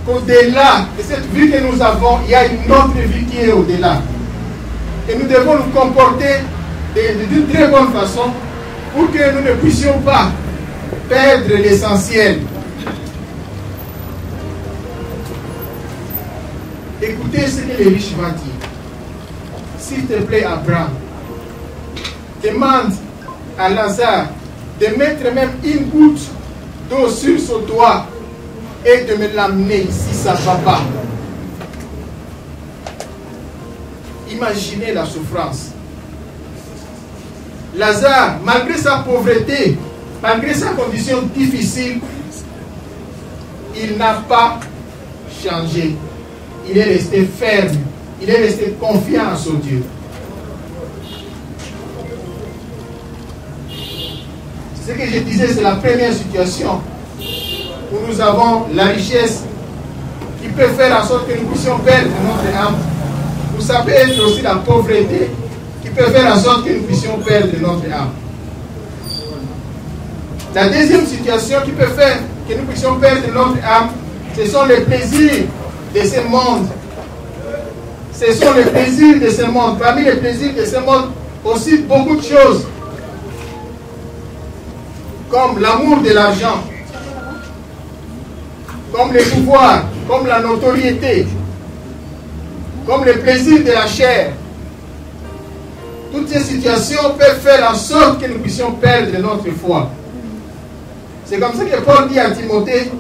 S4: qu'au-delà de cette vie que nous avons, il y a une autre vie qui est au-delà. Et nous devons nous comporter d'une très bonne façon pour que nous ne puissions pas perdre l'essentiel. Écoutez ce que les riches vont dire. S'il te plaît, Abraham, demande à Lazare de mettre même une goutte d'eau sur son doigt et de me l'amener ici, ça ne va pas. Imaginez la souffrance. Lazare, malgré sa pauvreté, malgré sa condition difficile, il n'a pas changé. Il est resté ferme. Il est resté confiant en son Dieu. Ce que je disais, c'est la première situation où nous avons la richesse qui peut faire en sorte que nous puissions perdre notre âme. Vous savez être aussi la pauvreté qui peut faire en sorte que nous puissions perdre notre âme. La deuxième situation qui peut faire que nous puissions perdre notre âme, ce sont les plaisirs de ce monde. Ce sont les plaisirs de ce monde. Parmi les plaisirs de ce monde, aussi beaucoup de choses. Comme l'amour de l'argent, comme le pouvoir, comme la notoriété, comme le plaisir de la chair. Toutes ces situations peuvent faire en sorte que nous puissions perdre notre foi. C'est comme ça que Paul dit à Timothée,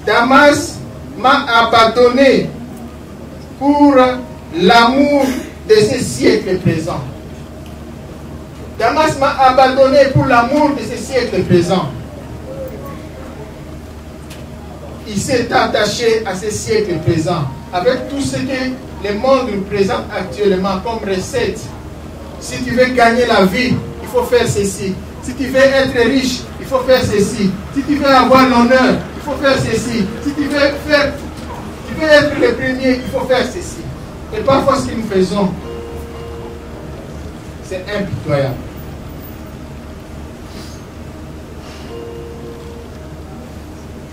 S4: Damas m'a abandonné pour l'amour de ce siècle présent. Damas m'a abandonné pour l'amour de ce siècle présent. Il s'est attaché à ce siècle présent avec tout ce que le monde nous présente actuellement comme recette. Si tu veux gagner la vie, il faut faire ceci. Si tu veux être riche, il faut faire ceci. Si tu veux avoir l'honneur, il faut faire ceci. Si tu veux être le premier, il faut faire ceci. Et parfois ce que nous faisons, c'est impitoyable.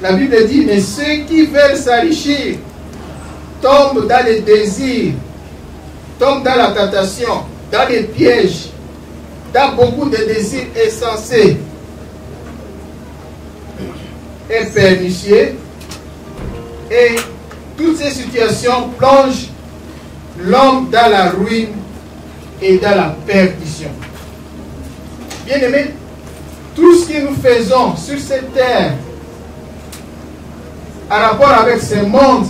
S4: La Bible dit, mais ceux qui veulent s'enrichir tombent dans les désirs, tombent dans la tentation, dans les pièges, dans beaucoup de désirs insensés et pernicieux. Et toutes ces situations plongent l'homme dans la ruine et dans la perdition. Bien-aimés, tout ce que nous faisons sur cette terre en rapport avec ce monde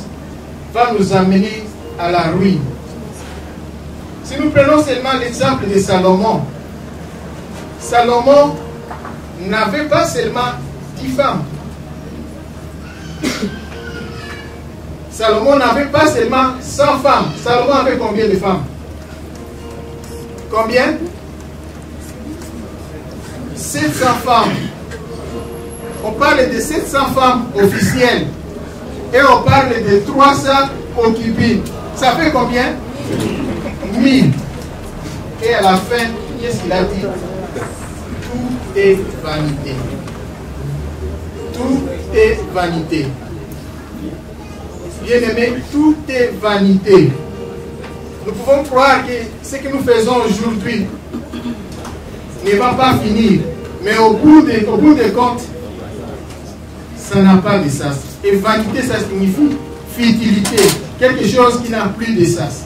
S4: va nous amener à la ruine. Si nous prenons seulement l'exemple de Salomon, Salomon n'avait pas seulement 10 femmes. Salomon n'avait pas seulement 100 femmes. Salomon avait combien de femmes? Combien? 700 femmes. On parle de 700 femmes officielles. Et on parle de 300 concubines. Ça fait combien? 1000. Et à la fin, qu'est-ce qu'il a dit? Tout est vanité. Tout est vanité. Bien-aimés, tout est vanité. Nous pouvons croire que ce que nous faisons aujourd'hui ne va pas finir. Mais au bout de compte, ça n'a pas de sens. Et vanité, ça signifie futilité. Quelque chose qui n'a plus de sens.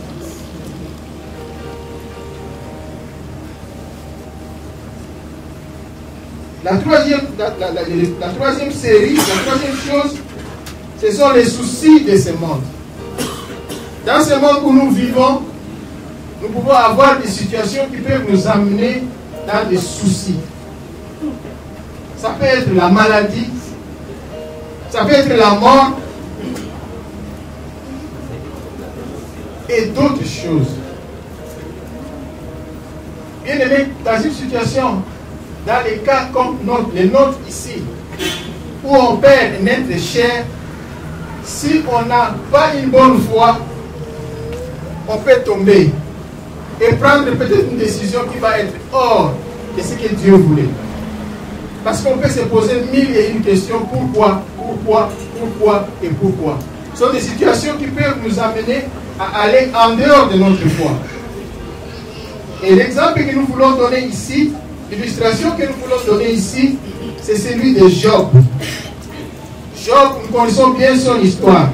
S4: La troisième série, la troisième chose, ce sont les soucis de ce monde. Dans ce monde où nous vivons, nous pouvons avoir des situations qui peuvent nous amener dans des soucis. Ça peut être la maladie, ça peut être la mort et d'autres choses. Bien aimé, dans une situation, dans les cas comme les nôtres ici, où on perd un être cher, si on n'a pas une bonne foi, on peut tomber et prendre peut-être une décision qui va être hors de ce que Dieu voulait. Parce qu'on peut se poser 1001 questions. Pourquoi, et pourquoi. Ce sont des situations qui peuvent nous amener à aller en dehors de notre foi. Et l'exemple que nous voulons donner ici, l'illustration que nous voulons donner ici, c'est celui de Job. Job, nous connaissons bien son histoire.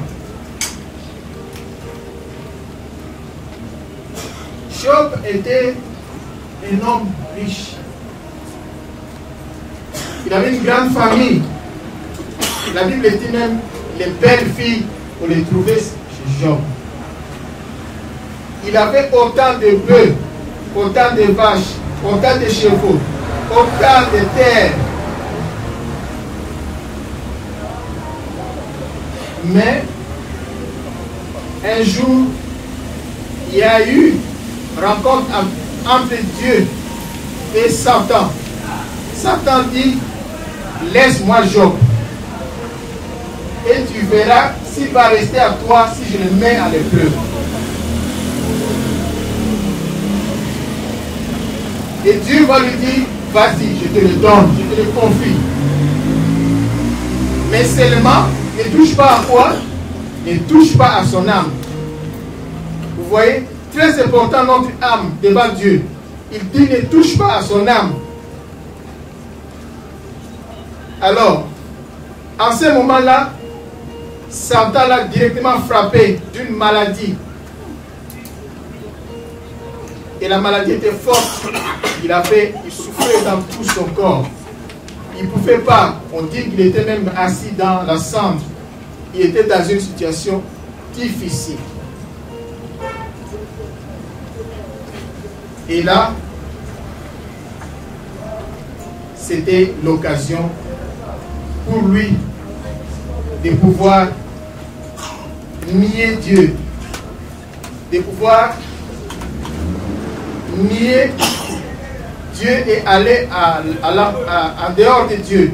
S4: Job était un homme riche. Il avait une grande famille. La Bible dit même les belles filles, on les trouvait chez Job. Il avait autant de bœufs, autant de vaches, autant de chevaux, autant de terres. Mais un jour, il y a eu rencontre entre Dieu et Satan. Satan dit, laisse-moi Job. Et tu verras s'il va rester à toi si je le mets à l'épreuve. Et Dieu va lui dire, vas-y, je te le donne, je te le confie. Mais seulement, ne touche pas à quoi? Ne touche pas à son âme. Vous voyez, très important notre âme devant Dieu. Il dit, ne touche pas à son âme. Alors, en ce moment-là, Satan l'a directement frappé d'une maladie. Et la maladie était forte. Il souffrait dans tout son corps. Il ne pouvait pas. On dit qu'il était même assis dans la cendre. Il était dans une situation difficile. Et là, c'était l'occasion pour lui de pouvoir nier Dieu, de pouvoir nier Dieu et aller en dehors de Dieu.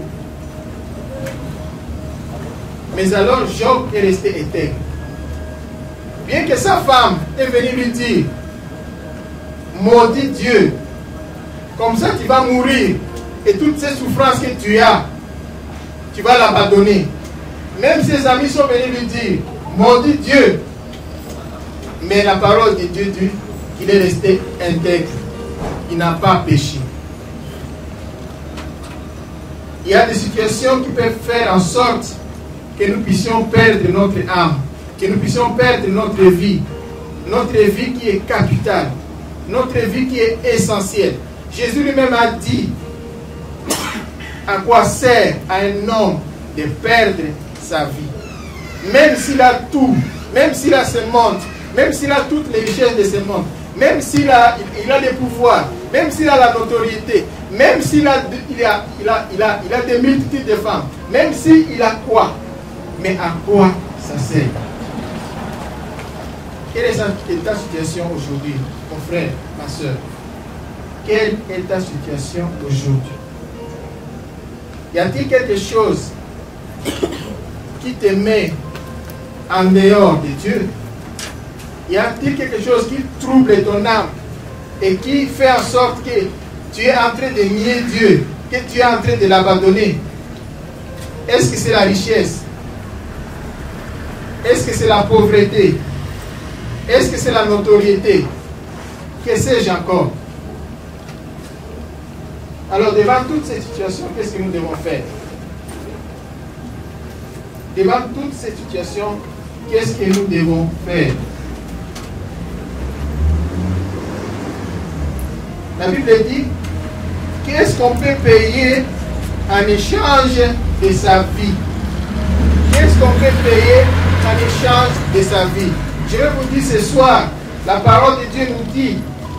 S4: Mais alors Job est resté intègre. Bien que sa femme est venue lui dire, maudit Dieu, comme ça tu vas mourir et toutes ces souffrances que tu as, tu vas l'abandonner. Même ses amis sont venus lui dire, maudit Dieu. Mais la parole de Dieu dit qu'il est resté intègre. Il n'a pas péché. Il y a des situations qui peuvent faire en sorte que nous puissions perdre notre âme, que nous puissions perdre notre vie qui est capitale, notre vie qui est essentielle. Jésus lui-même a dit, à quoi sert à un homme de perdre sa vie? Même s'il a tout, même s'il a ce monde, même s'il a toutes les richesses de ce monde, même s'il a des pouvoirs, même s'il a la notoriété, même s'il a des multitudes de femmes, même s'il a quoi, mais à quoi ça sert? Quelle est ta situation aujourd'hui, mon frère, ma soeur? Quelle est ta situation aujourd'hui? Y a-t-il quelque chose qui te met en dehors de Dieu? Y a-t-il quelque chose qui trouble ton âme et qui fait en sorte que tu es en train de nier Dieu, que tu es en train de l'abandonner? Est-ce que c'est la richesse? Est-ce que c'est la pauvreté? Est-ce que c'est la notoriété? Que sais-je encore? Alors, devant toutes ces situations, qu'est-ce que nous devons faire? Devant toutes ces situations, qu'est-ce que nous devons faire? La Bible dit, qu'est-ce qu'on peut payer en échange de sa vie? Qu'est-ce qu'on peut payer en échange de sa vie? Je vais vous dire ce soir, la parole de Dieu nous dit,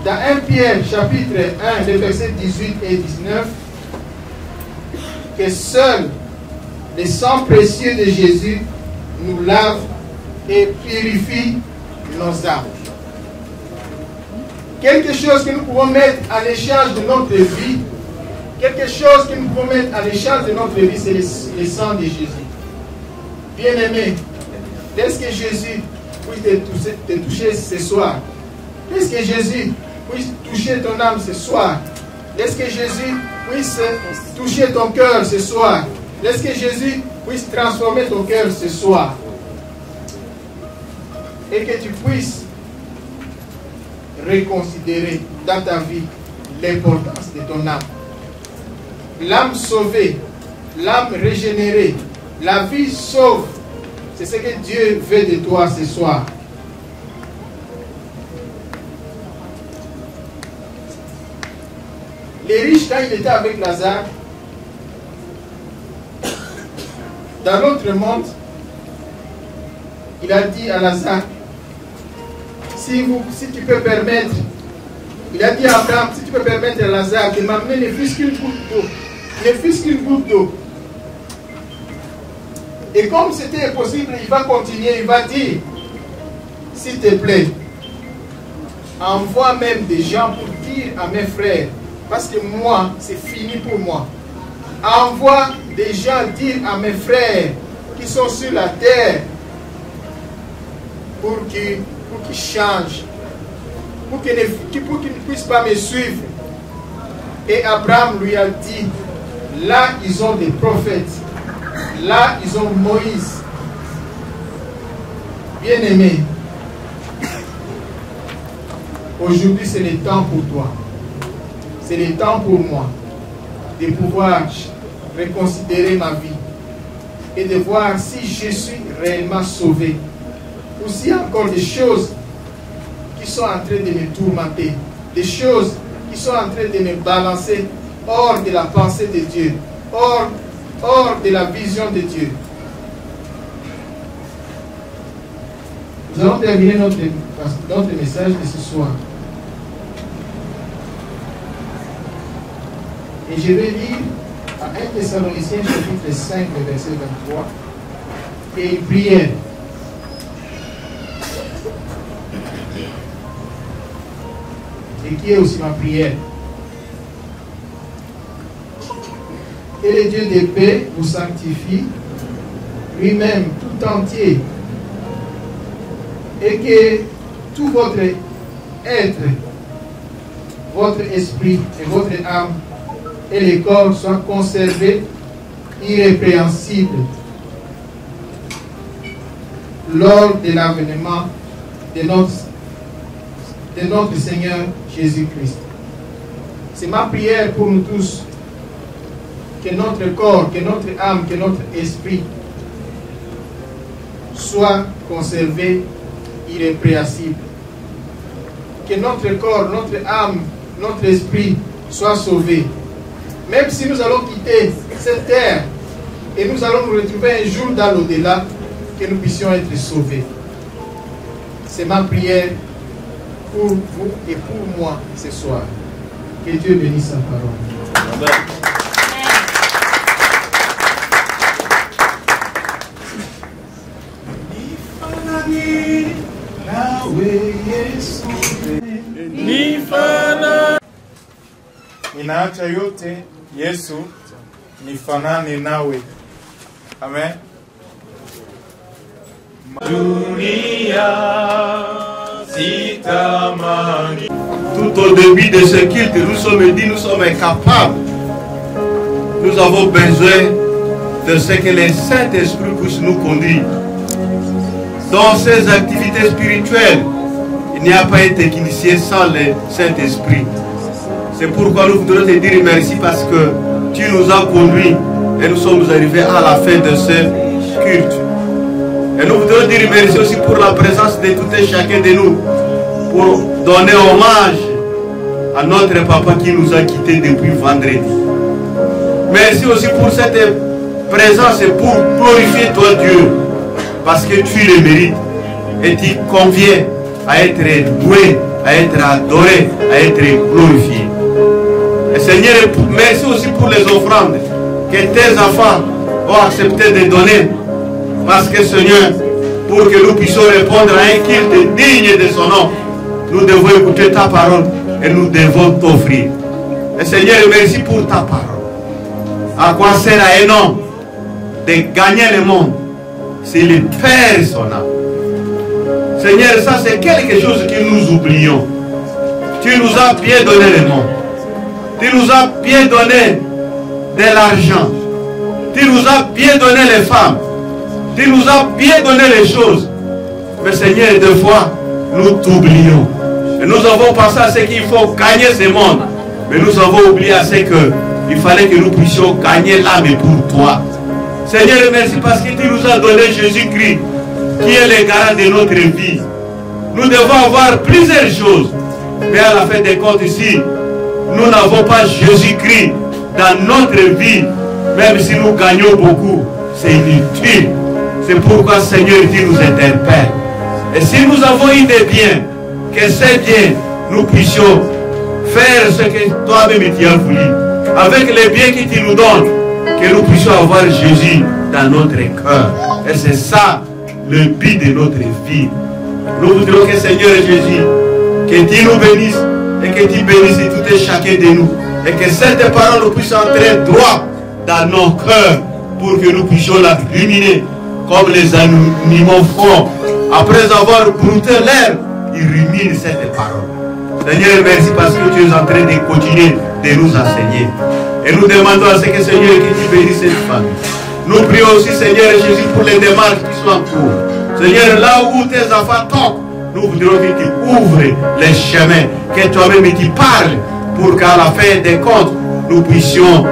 S4: dans 1 Pierre chapitre 1, les versets 18 et 19, que seul le sang précieux de Jésus nous lave et purifie nos âmes. Quelque chose que nous pouvons mettre en échange de notre vie, quelque chose que nous pouvons mettre en échange de notre vie, c'est le sang de Jésus. Bien-aimé, laisse que Jésus puisse te toucher ce soir. Laisse que Jésus puisse toucher ton âme ce soir. Laisse que Jésus puisse toucher ton cœur ce soir. Laisse que Jésus puisse transformer ton cœur ce soir. Et que tu puisses reconsidérer dans ta vie l'importance de ton âme. L'âme sauvée, l'âme régénérée, la vie sauve. C'est ce que Dieu veut de toi ce soir. Les riches, quand il était avec Lazare, dans notre monde, il a dit à Lazare, si tu peux permettre, il a dit à Abraham, si tu peux permettre à Lazare de m'amener ne fût-ce qu'une goutte d'eau, ne fût-ce qu'une goutte d'eau. Et comme c'était impossible, il va continuer, il va dire, s'il te plaît, envoie même des gens pour dire à mes frères, parce que moi, c'est fini pour moi. Envoie des gens dire à mes frères qui sont sur la terre pour qu'ils changent, pour qu'ils ne puissent pas me suivre. Et Abraham lui a dit, là ils ont des prophètes, là ils ont Moïse. Bien-aimé, aujourd'hui c'est le temps pour toi, c'est le temps pour moi de pouvoir reconsidérer ma vie et de voir si je suis réellement sauvé ou s'il y a encore des choses qui sont en train de me tourmenter, des choses qui sont en train de me balancer hors de la pensée de Dieu, hors de la vision de Dieu. Nous allons terminer notre message de ce soir. Et je vais lire à 1 Thessaloniciens chapitre 5, verset 23, et une prière. Et qui est aussi ma prière. Que le Dieu de paix vous sanctifie lui-même tout entier, et que tout votre être, votre esprit et votre âme et le corps soient conservés irrépréhensibles lors de l'avènement de notre Seigneur Jésus-Christ. C'est ma prière pour nous tous, que notre corps, que notre âme, que notre esprit soient conservés irrépréhensibles. Que notre corps, notre âme, notre esprit soient sauvés. Même si nous allons quitter cette terre et nous allons nous retrouver un jour dans l'au-delà, que nous puissions être sauvés. C'est ma prière pour vous et pour moi ce soir. Que Dieu bénisse sa parole. Amen.
S3: Ninaacha yote Yesu nifanane nawe. Amen. Dunia sitamani.
S1: Tout au début de ce culte, nous sommes dit, nous sommes incapables. Nous avons besoin de ce que le Saint-Esprit puisse nous conduire. Dans ces activités spirituelles, il n'y a pas un technicien sans le Saint-Esprit. C'est pourquoi nous voudrions te dire merci parce que tu nous as conduits et nous sommes arrivés à la fin de ce culte. Et nous voudrions dire merci aussi pour la présence de tout et chacun de nous, pour donner hommage à notre papa qui nous a quittés depuis vendredi. Merci aussi pour cette présence et pour glorifier toi Dieu, parce que tu le mérites et tu conviens à être loué, à être adoré, à être glorifié. Et Seigneur, merci aussi pour les offrandes que tes enfants ont accepté de donner. Parce que Seigneur, pour que nous puissions répondre à un culte digne de son nom, nous devons écouter ta parole et nous devons t'offrir. Et Seigneur, merci pour ta parole. À quoi sert à un homme de gagner le monde s'il perd son âme? Seigneur, ça c'est quelque chose que nous oublions. Tu nous as bien donné le monde. Tu nous as bien donné de l'argent. Tu nous as bien donné les femmes. Tu nous as bien donné les choses. Mais Seigneur, des fois, nous t'oublions. Et nous avons pensé à ce qu'il faut gagner ce monde. Mais nous avons oublié à ce qu'il fallait que nous puissions gagner l'âme pour toi. Seigneur, merci parce que tu nous as donné Jésus-Christ, qui est le garant de notre vie. Nous devons avoir plusieurs choses. Mais à la fin des comptes ici, nous n'avons pas Jésus-Christ dans notre vie. Même si nous gagnons beaucoup, c'est inutile. C'est pourquoi, Seigneur, tu nous interpelles. Et si nous avons eu des biens, que ces biens, nous puissions faire ce que toi-même tu as voulu. Avec les biens que tu nous donnes, que nous puissions avoir Jésus dans notre cœur. Et c'est ça le but de notre vie. Nous voudrions que Seigneur Jésus, que tu nous bénisses et que tu bénisses tout et chacun de nous. Et que cette parole puisse entrer droit dans nos cœurs pour que nous puissions la ruminer comme les animaux font. Après avoir brouté l'air, ils ruminent cette parole. Seigneur, merci parce que tu es en train de continuer de nous enseigner. Et nous demandons à ce que Seigneur, que tu bénisses cette famille. Nous prions aussi, Seigneur Jésus, pour les démarches qui sont en cours. Seigneur, là où tes enfants toquent, nous voudrions que tu ouvres les chemins, que toi-même tu parles, pour qu'à la fin des comptes, nous puissions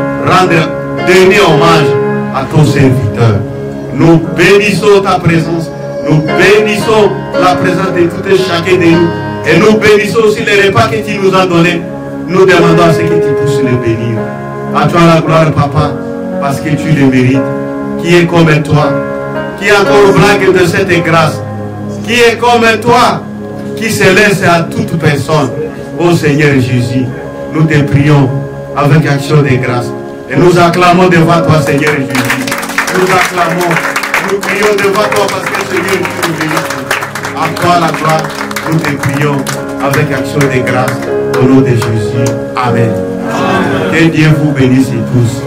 S1: donner hommage à ton serviteur. Nous bénissons ta présence, nous bénissons la présence de tout et chacun de nous, et nous bénissons aussi les repas que tu nous as donnés. Nous demandons à ce que tu puisses les bénir. À toi la gloire, Papa, parce que tu les mérites. Qui est comme toi, qui est encore blague de cette grâce, qui est comme toi, qui se laisse à toute personne. Ô Seigneur Jésus, nous te prions avec action de grâce. Et nous acclamons devant toi, Seigneur Jésus. Nous acclamons, nous prions devant toi parce que Seigneur, tu nous bénis. À toi la gloire, nous te prions avec action de grâce au nom de Jésus. Amen. Que Dieu vous bénisse tous.